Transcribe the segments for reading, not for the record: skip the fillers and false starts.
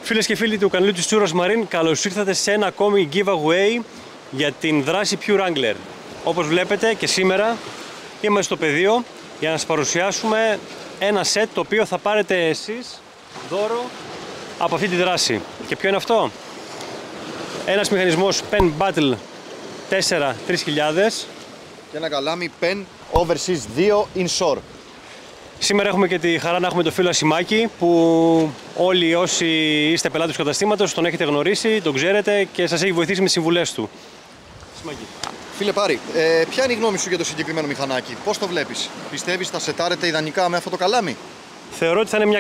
Φίλες και φίλοι του καναλιού της Tsouras Marine, καλώς ήρθατε σε ένα ακόμη giveaway για την δράση Pure Angler. Όπως βλέπετε και σήμερα είμαστε στο πεδίο για να σας παρουσιάσουμε ένα set το οποίο θα πάρετε εσείς δώρο από αυτή τη δράση. Και ποιο είναι αυτό? Ένας μηχανισμός Penn Battle 4 3000 και ένα καλάμι Penn Overseas 2 Inshore. Σήμερα έχουμε και τη χαρά να έχουμε τον φίλο Ασημάκη, που όλοι όσοι είστε πελάτες του καταστήματος τον έχετε γνωρίσει, τον ξέρετε και σας έχει βοηθήσει με συμβουλές του. Ασημάκη. Φίλε Πάρη, ποια είναι η γνώμη σου για το συγκεκριμένο μηχανάκι? Πώς το βλέπεις? Πιστεύεις θα σετάρετε ιδανικά με αυτό το καλάμι? Θεωρώ ότι θα είναι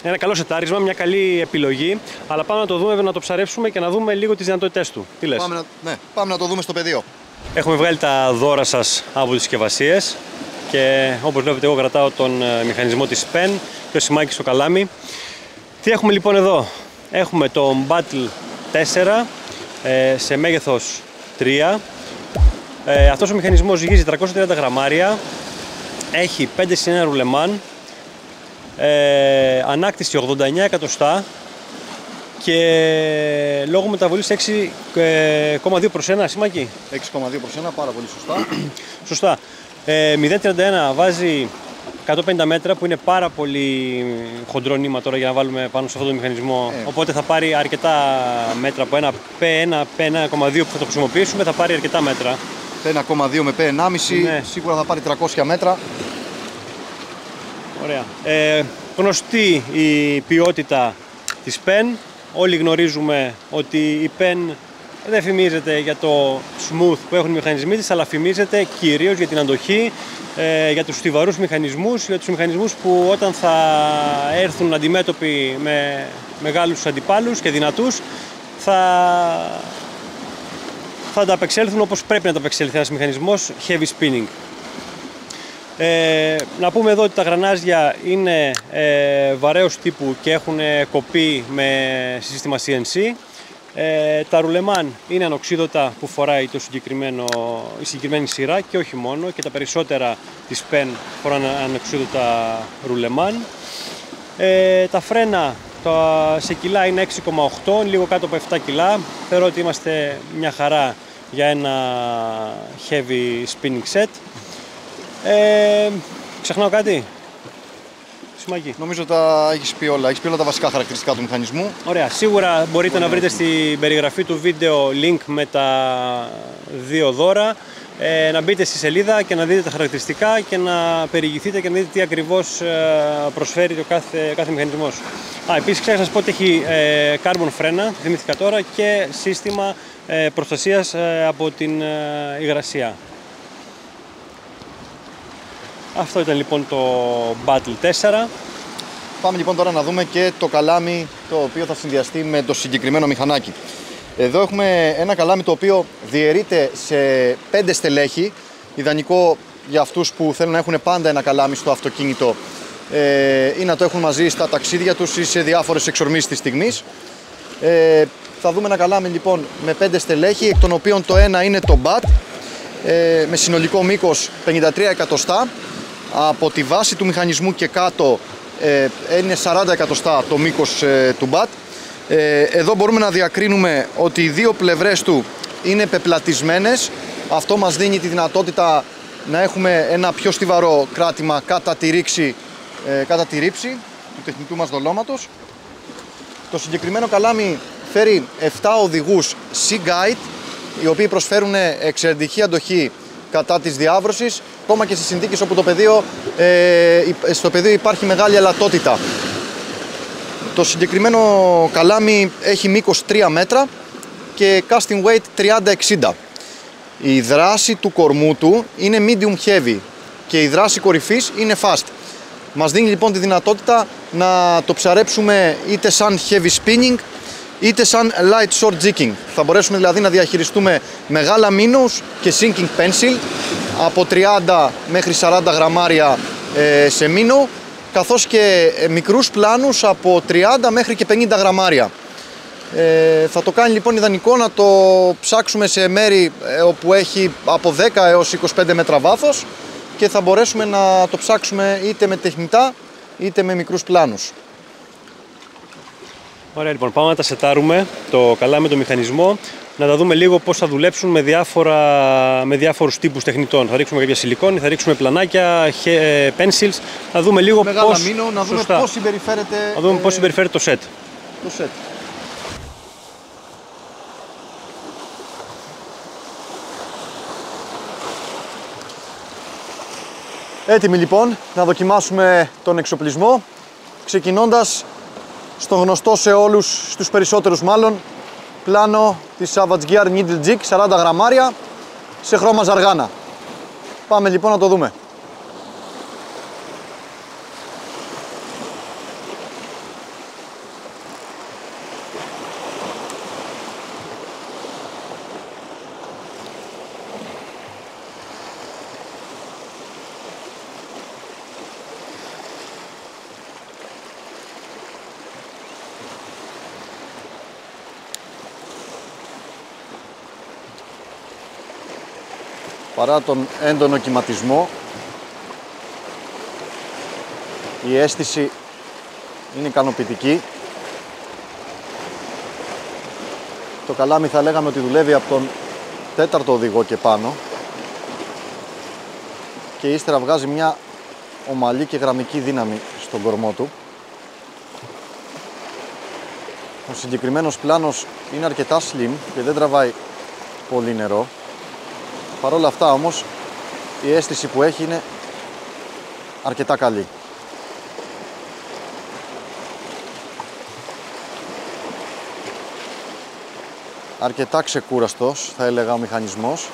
ένα καλό σετάρισμα, μια καλή επιλογή, αλλά πάμε να το δούμε, να το ψαρέψουμε και να δούμε λίγο τις δυνατότητές του. Τι λες? Πάμε να το δούμε στο πεδίο. Έχουμε βγάλει τα δώρα σας από τις συσκευασίες και όπως βλέπετε εγώ κρατάω τον μηχανισμό της Penn και ο Σημάκης στο καλάμι. Τι έχουμε λοιπόν εδώ? Έχουμε το Battle 4 σε μέγεθος 3. Αυτός ο μηχανισμός ζυγίζει 330 γραμμάρια, έχει 5 συνένα ρουλεμάν, ανάκτηση 89 εκατοστά και λόγω μεταβολής 6,2 προς 1, Σημάκη. 6,2 προς 1, πάρα πολύ σωστά. Σωστά. 0,31 βάζει 150 μέτρα, που είναι πάρα πολύ χοντρό νήμα τώρα για να βάλουμε πάνω σε αυτό το μηχανισμό. Οπότε θα πάρει αρκετά μέτρα. Από ένα P1, P1,2 που θα το χρησιμοποιήσουμε θα πάρει αρκετά μέτρα. P1,2 με P1,5 σίγουρα θα πάρει 300 μέτρα. Ωραία. Γνωστή η ποιότητα της Penn. Όλοι γνωρίζουμε ότι η Penn δεν φημίζεται για το smooth που έχουν οι μηχανισμοί της, αλλά φημίζεται κυρίως για την αντοχή, για τους στιβαρούς μηχανισμούς, για τους μηχανισμούς που όταν θα έρθουν αντιμέτωποι με μεγάλους αντιπάλους και δυνατούς θα ανταπεξέλθουν όπως πρέπει να ανταπεξέλθει ένας μηχανισμός heavy spinning. Να πούμε εδώ ότι τα γρανάζια είναι βαρέως τύπου και έχουν κοπεί με σύστημα CNC. Τα ρουλεμάν είναι ανοξίδωτα που φοράει η συγκεκριμένη σειρά και όχι μόνο, και τα περισσότερα της Penn φοράνε ανοξίδωτα ρουλεμάν. Τα φρένα σε κιλά είναι 6,8, λίγο κάτω από 7 κιλά. Θεωρώ ότι είμαστε μια χαρά για ένα heavy spinning set. Ξεχνάω κάτι? Σημάκι. Νομίζω τα έχεις πει όλα. Έχεις πει όλα τα βασικά χαρακτηριστικά του μηχανισμού. Ωραία. Σίγουρα μπορείτε να βρείτε στην περιγραφή του βίντεο link με τα δύο δώρα. Να μπείτε στη σελίδα και να δείτε τα χαρακτηριστικά και να περιηγηθείτε και να δείτε τι ακριβώς προσφέρει ο κάθε μηχανισμός. Επίσης ξέχασα να σας πω ότι έχει carbon φρένα, θυμήθηκα τώρα, και σύστημα προστασίας από την υγρασία. Αυτό ήταν λοιπόν το Battle 4. Πάμε λοιπόν τώρα να δούμε και το καλάμι το οποίο θα συνδυαστεί με το συγκεκριμένο μηχανάκι. Εδώ έχουμε ένα καλάμι το οποίο διαιρείται σε 5 στελέχη. Ιδανικό για αυτούς που θέλουν να έχουν πάντα ένα καλάμι στο αυτοκίνητο ή να το έχουν μαζί στα ταξίδια τους ή σε διάφορες εξορμήσεις της στιγμής. Θα δούμε ένα καλάμι λοιπόν με 5 στελέχη, εκ των οποίων το ένα είναι το BAT με συνολικό μήκος 53 εκατοστά. Από τη βάση του μηχανισμού και κάτω είναι 40 εκατοστά το μήκος του BAT. Εδώ μπορούμε να διακρίνουμε ότι οι δύο πλευρές του είναι πεπλατισμένες. Αυτό μας δίνει τη δυνατότητα να έχουμε ένα πιο στιβαρό κράτημα κατά τη ρήψη του τεχνητού μας δολώματος. Το συγκεκριμένο καλάμι φέρει 7 οδηγούς Sea Guide, οι οποίοι προσφέρουν εξαιρετική αντοχή κατά της διάβρωσης, ακόμα και στις συνθήκες όπου στο πεδίο υπάρχει μεγάλη αλατότητα. Το συγκεκριμένο καλάμι έχει μήκος 3 μέτρα και casting weight 30-60. Η δράση του κορμού του είναι medium heavy και η δράση κορυφής είναι fast. Μας δίνει λοιπόν τη δυνατότητα να το ψαρέψουμε είτε σαν heavy spinning είτε σαν light short jigging. Θα μπορέσουμε δηλαδή να διαχειριστούμε μεγάλα minnows και sinking pencil από 30 μέχρι 40 γραμμάρια σε minnow, καθώς και μικρούς πλάνους από 30 μέχρι και 50 γραμμάρια. Θα το κάνει λοιπόν ιδανικό να το ψάξουμε σε μέρη όπου έχει από 10 έως 25 μέτρα βάθος και θα μπορέσουμε να το ψάξουμε είτε με τεχνητά είτε με μικρούς πλάνους. Ωραία, λοιπόν, πάμε να τα σετάρουμε το καλάμι, το μηχανισμό, να τα δούμε λίγο πώς θα δουλέψουν με διάφορους τύπους τεχνητών. Θα ρίξουμε κάποια σιλικόνη, θα ρίξουμε πλανάκια, pencils, θα δούμε λίγο πώς, να δούμε πώς συμπεριφέρεται, πώς συμπεριφέρεται το σετ. Το σετ. Έτοιμοι λοιπόν να δοκιμάσουμε τον εξοπλισμό, ξεκινώντας στο γνωστό σε όλους, στους περισσότερους μάλλον, πλάνο της Savage Gear Needle Jig 40 γραμμάρια σε χρώμα ζαργάνα. Πάμε λοιπόν να το δούμε. Παρά τον έντονο κυματισμό, η αίσθηση είναι ικανοποιητική. Το καλάμι θα λέγαμε ότι δουλεύει από τον 4ο οδηγό και πάνω και ύστερα βγάζει μια ομαλή και γραμμική δύναμη στον κορμό του. Ο συγκεκριμένος πλάνος είναι αρκετά slim και δεν τραβάει πολύ νερό. Παρ' όλα αυτά όμως η αίσθηση που έχει είναι αρκετά καλή. Αρκετά ξεκούραστος θα έλεγα ο μηχανισμός.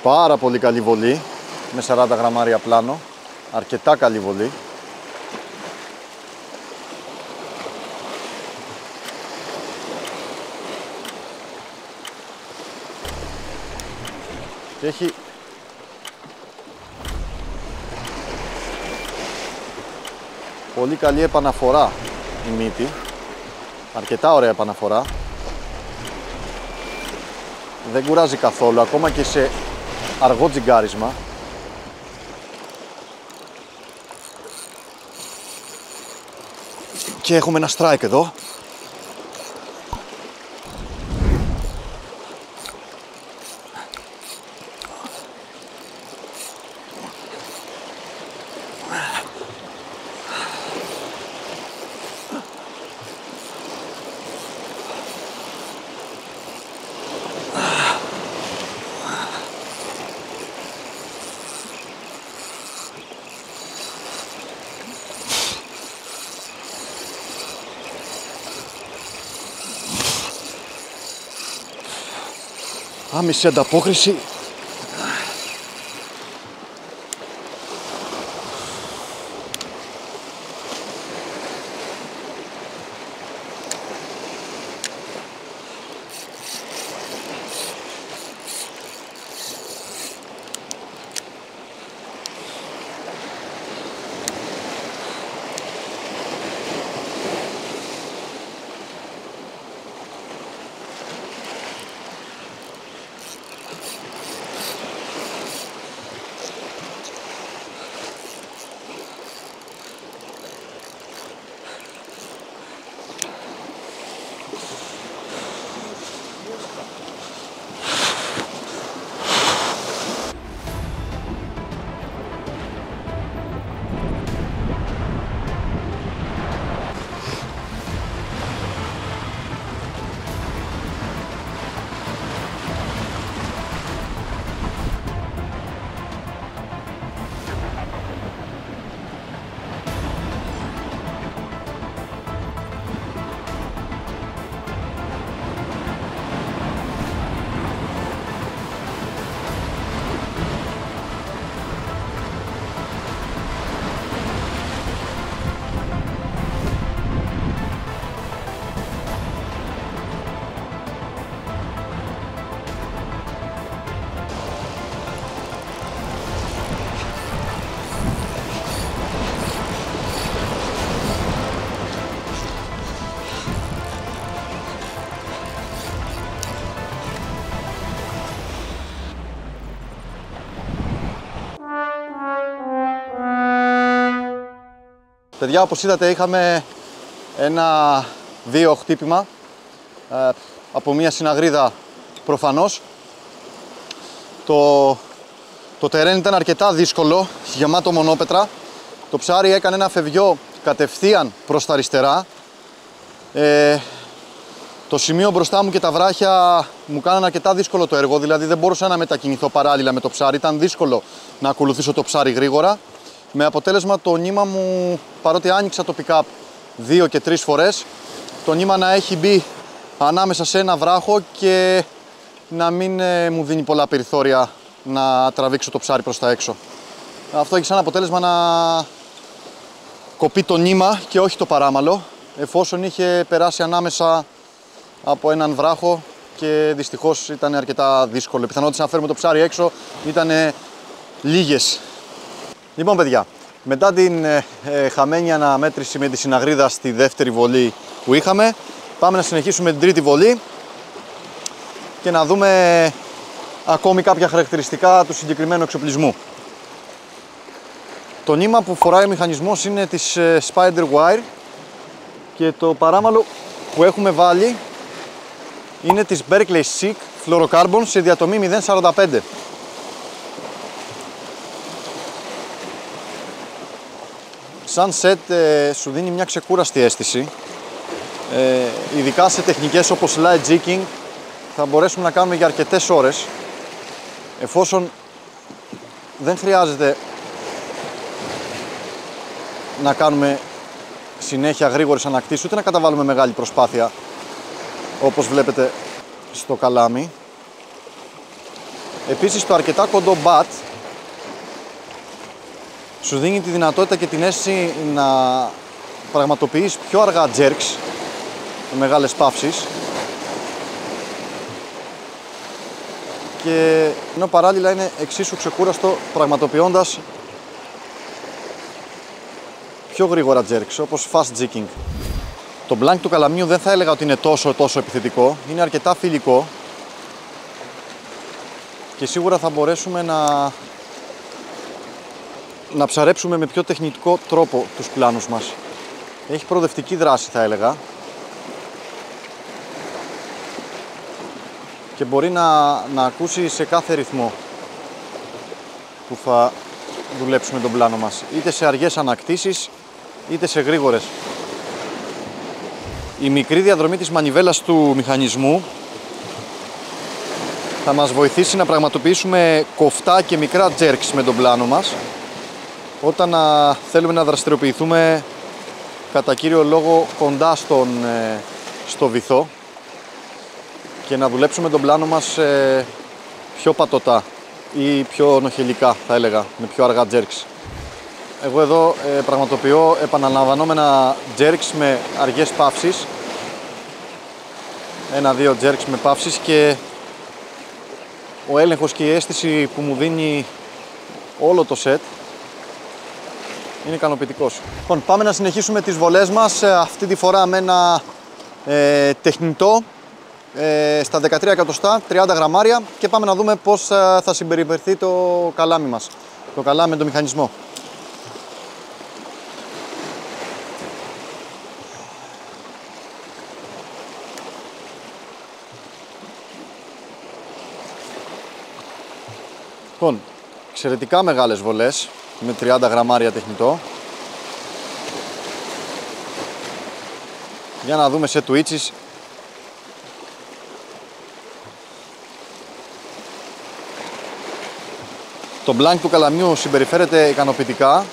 Πάρα πολύ καλή βολή με 40 γραμμάρια πλάνο. Αρκετά καλή βολή. Και έχει πολύ καλή επαναφορά η μύτη, αρκετά ωραία επαναφορά, δεν κουράζει καθόλου ακόμα και σε αργό τζιγκάρισμα. Και έχουμε ένα strike εδώ. Άμεση ανταπόκριση. Παιδιά, όπως είδατε, είχαμε ένα βίαιο χτύπημα από μια συναγρίδα προφανώς. Το τερέν ήταν αρκετά δύσκολο, γεμάτο μονόπετρα. Το ψάρι έκανε ένα φευγιό κατευθείαν προς τα αριστερά. Το σημείο μπροστά μου και τα βράχια μου κάνανε αρκετά δύσκολο το έργο, δηλαδή δεν μπορούσα να μετακινηθώ παράλληλα με το ψάρι. Ήταν δύσκολο να ακολουθήσω το ψάρι γρήγορα. Με αποτέλεσμα το νήμα μου, παρότι άνοιξα το pick-up 2 και 3 φορές, το νήμα να έχει μπει ανάμεσα σε ένα βράχο και να μην μου δίνει πολλά περιθώρια να τραβήξω το ψάρι προς τα έξω. Αυτό έχει σαν αποτέλεσμα να κοπεί το νήμα και όχι το παράμαλο, εφόσον είχε περάσει ανάμεσα από έναν βράχο και δυστυχώς ήταν αρκετά δύσκολο. Οι πιθανότητες να φέρουμε το ψάρι έξω ήταν λίγες. Λοιπόν, παιδιά, μετά την χαμένη αναμέτρηση με τη συναγρίδα στη δεύτερη βολή που είχαμε, πάμε να συνεχίσουμε την τρίτη βολή και να δούμε ακόμη κάποια χαρακτηριστικά του συγκεκριμένου εξοπλισμού. Το νήμα που φοράει ο μηχανισμός είναι της Spider Wire και το παράμαλο που έχουμε βάλει είναι της Berkley Seek Fluorocarbon σε διατομή 0.45. Σαν σετ σου δίνει μια ξεκούραστη αίσθηση, ειδικά σε τεχνικές όπως light jigging θα μπορέσουμε να κάνουμε για αρκετές ώρες, εφόσον δεν χρειάζεται να κάνουμε συνέχεια γρήγορες ανακτήσεις, ούτε να καταβάλουμε μεγάλη προσπάθεια όπως βλέπετε στο καλάμι. Επίσης το αρκετά κοντό μπατ σου δίνει τη δυνατότητα και την αίσθηση να πραγματοποιείς πιο αργά jerks με μεγάλες παύσεις, και ενώ παράλληλα είναι εξίσου ξεκούραστο πραγματοποιώντας πιο γρήγορα jerks όπως fast jigging. Το blank του καλαμιού δεν θα έλεγα ότι είναι τόσο επιθετικό, είναι αρκετά φιλικό και σίγουρα θα μπορέσουμε να ψαρέψουμε με πιο τεχνητικό τρόπο τους πλάνους μας. Έχει προοδευτική δράση, θα έλεγα, και μπορεί να ακούσει σε κάθε ρυθμό που θα δουλέψουμε τον πλάνο μας, είτε σε αργές ανακτήσεις είτε σε γρήγορες. Η μικρή διαδρομή της μανιβέλας του μηχανισμού θα μας βοηθήσει να πραγματοποιήσουμε κοφτά και μικρά jerks με τον πλάνο μας όταν θέλουμε να δραστηριοποιηθούμε κατά κύριο λόγο κοντά στο βυθό και να δουλέψουμε τον πλάνο μας πιο πατωτά ή πιο νοχελικά, θα έλεγα, με πιο αργά jerks. Εγώ εδώ πραγματοποιώ επαναλαμβανόμενα jerks με αργές παύσεις, 1-2 jerks με παύσεις, και ο έλεγχος και η αίσθηση που μου δίνει όλο το set είναι ικανοποιητικός. Λοιπόν, πάμε να συνεχίσουμε τις βολές μας, αυτή τη φορά με ένα τεχνητό στα 13 εκατοστά, 30 γραμμάρια, και πάμε να δούμε πώς θα συμπεριφερθεί το καλάμι μας, το καλάμι με το μηχανισμό. Λοιπόν, εξαιρετικά μεγάλες βολές με 30 γραμμάρια τεχνητό. Για να δούμε σε twitches. Το blank του καλαμιού συμπεριφέρεται ικανοποιητικά.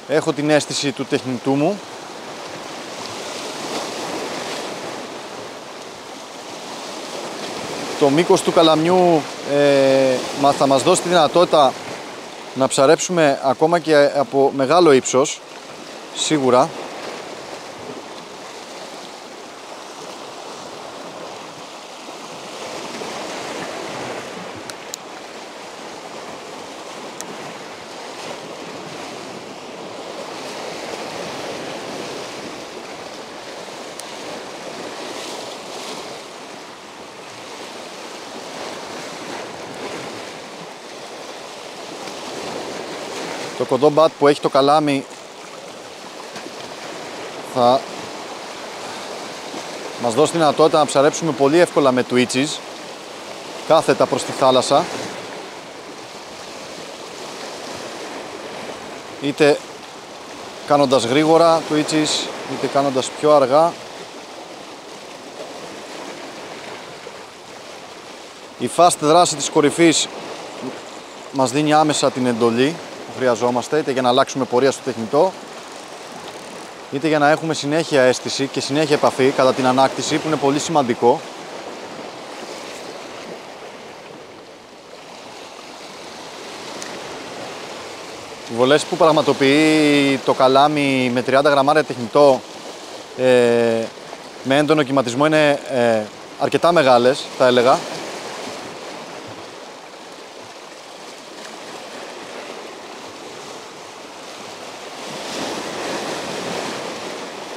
Έχω την αίσθηση του τεχνητού μου. Το μήκος του καλαμιού θα μας δώσει τη δυνατότητα να ψαρέψουμε ακόμα και από μεγάλο ύψος, σίγουρα. Το κοντό μπατ που έχει το καλάμι θα μας δώσει τη δυνατότητα να ψαρέψουμε πολύ εύκολα με twitches κάθετα προς τη θάλασσα, είτε κάνοντας γρήγορα twitches είτε κάνοντας πιο αργά. Η fast δράση της κορυφής μας δίνει άμεσα την εντολή που χρειαζόμαστε, είτε για να αλλάξουμε πορεία στο τεχνητό, είτε για να έχουμε συνέχεια αίσθηση και συνέχεια επαφή κατά την ανάκτηση, που είναι πολύ σημαντικό. Οι βολές που πραγματοποιεί το καλάμι με 30 γραμμάρια τεχνητό με έντονο κυματισμό είναι αρκετά μεγάλες, θα έλεγα.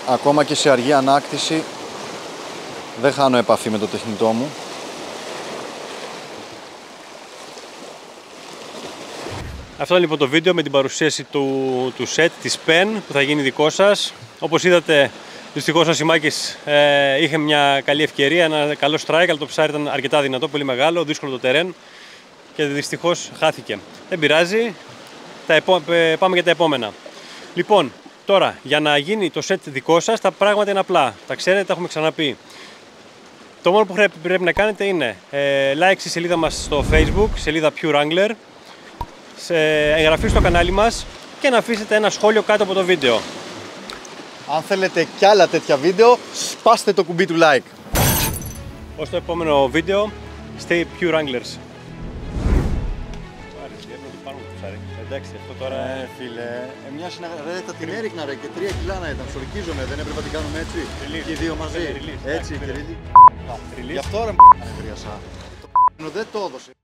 Ακόμα και σε αργή ανάκτηση δεν χάνω επαφή με το τεχνητό μου. Αυτό είναι λοιπόν το βίντεο με την παρουσίαση του set της PEN που θα γίνει δικό σας. Όπως είδατε, δυστυχώς ο Σιμάκης είχε μια καλή ευκαιρία, ένα καλό strike, αλλά το ψάρι ήταν αρκετά δυνατό, πολύ μεγάλο, δύσκολο το terrain και δυστυχώς χάθηκε. Δεν πειράζει, πάμε για τα επόμενα. Λοιπόν, τώρα, για να γίνει το set δικό σας, τα πράγματα είναι απλά. Τα ξέρετε, τα έχουμε ξαναπεί. Το μόνο που πρέπει να κάνετε είναι like στη σελίδα μας στο Facebook, σελίδα Pure Angler, εγγραφή στο κανάλι μας και να αφήσετε ένα σχόλιο κάτω από το βίντεο. Αν θέλετε κι άλλα τέτοια βίντεο, σπάστε το κουμπί του like. Ως το επόμενο βίντεο, stay Pure Anglers. Εντάξει, αυτό τώρα. Φίλε, μια συναγραφή θα την έριχνα ρε και 3 κιλά να ήταν. Σορκίζομαι, δεν έπρεπε να την κάνουμε έτσι. Και οι δύο μαζί. Έτσι, και ρίλι. Γι' αυτό ρε μου δεν το έδωσε.